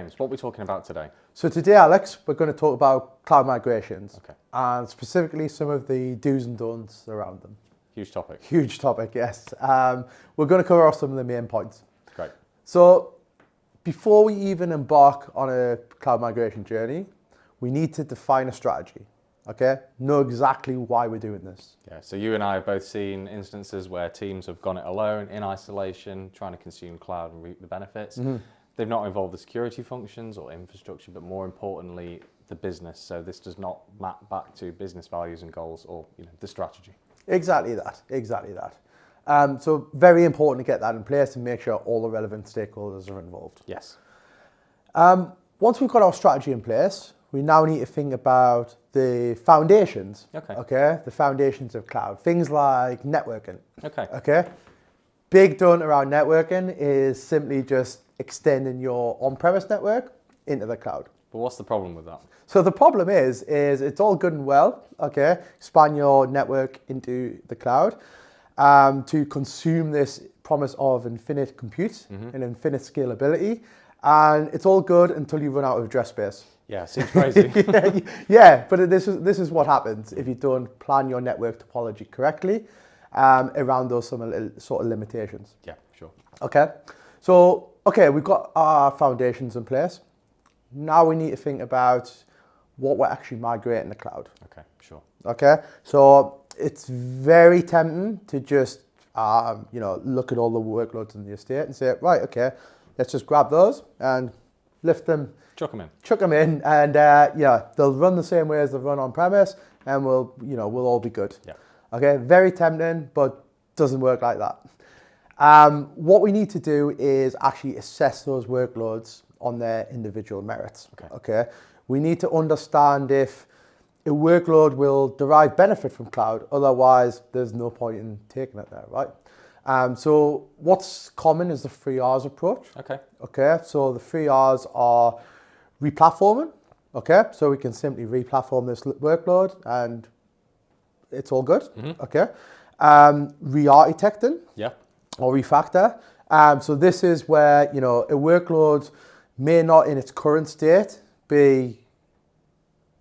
James, what are we talking about today? So today, Alex, we're going to talk about cloud migrations. Okay. And specifically some of the do's and don'ts around them. Huge topic. Huge topic, yes. We're going to cover off some of the main points. Great. So before we even embark on a cloud migration journey, we need to define a strategy. Okay, know exactly why we're doing this. Yeah, so you and I have both seen instances where teams have gone it alone, in isolation, trying to consume cloud and reap the benefits. Mm-hmm. They've not involved the security functions or infrastructure, but more importantly, the business. So this does not map back to business values and goals or the strategy. Exactly that. So very important to get that in place and make sure all the relevant stakeholders are involved. Yes. Once we've got our strategy in place, we now need to think about the foundations. Okay. The foundations of cloud. Things like networking. Okay. Big done around networking is simply just extending your on-premise network into the cloud. But what's the problem with that? So the problem is it's all good and well, okay, expand your network into the cloud to consume this promise of infinite compute and infinite scalability. And it's all good until you run out of address space. Yeah, seems crazy. yeah, but this is what happens if you don't plan your network topology correctly around those sort of limitations. Yeah, sure. Okay, so we've got our foundations in place. Now we need to think about what we're actually migrating to the cloud. Okay, sure. Okay, so it's very tempting to just look at all the workloads in the estate and say, right, okay, let's just grab those and lift them. Chuck them in, and they'll run the same way as they run on premise, and we'll all be good. Yeah. Okay, very tempting, but doesn't work like that. What we need to do is actually assess those workloads on their individual merits. Okay. We need to understand if a workload will derive benefit from cloud. Otherwise, there's no point in taking it there, right? So what's common is the 3 R's approach. Okay. So the 3 R's are replatforming. Okay. So we can simply replatform this workload and it's all good. Okay. Re-architecting. Yeah. Or refactor. So this is where, a workload may not in its current state be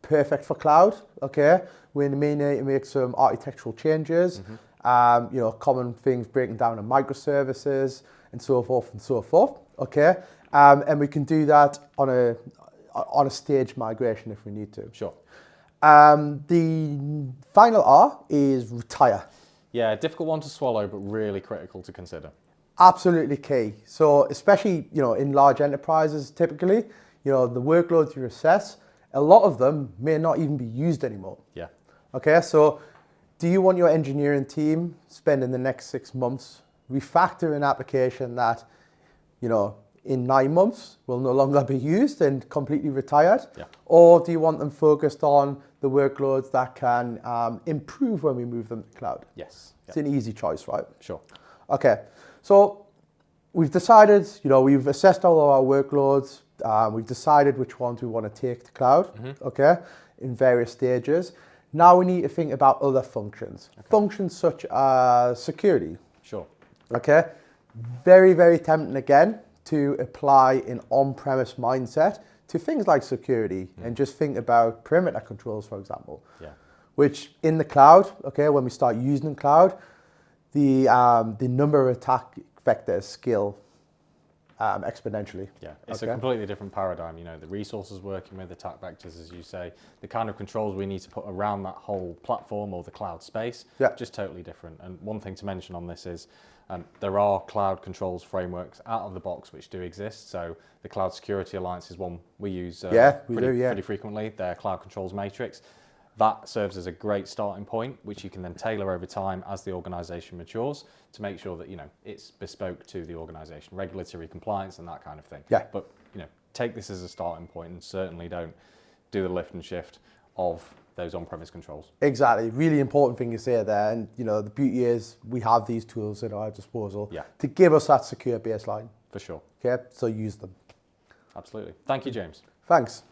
perfect for cloud. Okay. We may need to make some architectural changes. Common things breaking down in microservices and so forth. Okay. And we can do that on a staged migration if we need to. Sure. The final R is retire. Yeah, difficult one to swallow, but really critical to consider. Absolutely key. So especially, in large enterprises, typically, the workloads you assess, a lot of them may not even be used anymore. Yeah. Okay, so do you want your engineering team spending the next 6 months refactoring an application that, in 9 months will no longer be used and completely retired? Yeah. Or do you want them focused on the workloads that can improve when we move them to the cloud? Yes. It's an easy choice, right? Sure. Okay, so we've decided, we've assessed all of our workloads. We've decided which ones we want to take to cloud, okay, in various stages. Now we need to think about other functions. Functions such as security. Sure. Okay, very, very tempting again to apply an on-premise mindset to things like security and just think about perimeter controls, for example. Yeah. Which in the cloud, okay, when we start using cloud, the number of attack vectors scale exponentially. Yeah, it's a completely different paradigm. The resources working with attack vectors, as you say, the kind of controls we need to put around that whole platform or the cloud space, just totally different. And one thing to mention on this is there are cloud controls frameworks out of the box which do exist. So the Cloud Security Alliance is one we use pretty frequently, their cloud controls matrix. That serves as a great starting point, which you can then tailor over time as the organization matures to make sure that, it's bespoke to the organization, regulatory compliance and that kind of thing. Yeah. But, take this as a starting point and certainly don't do the lift and shift of those on-premise controls. Exactly. Really important thing you say there. And, the beauty is we have these tools at our disposal to give us that secure baseline. For sure. Okay. So use them. Absolutely. Thank you, James. Thanks.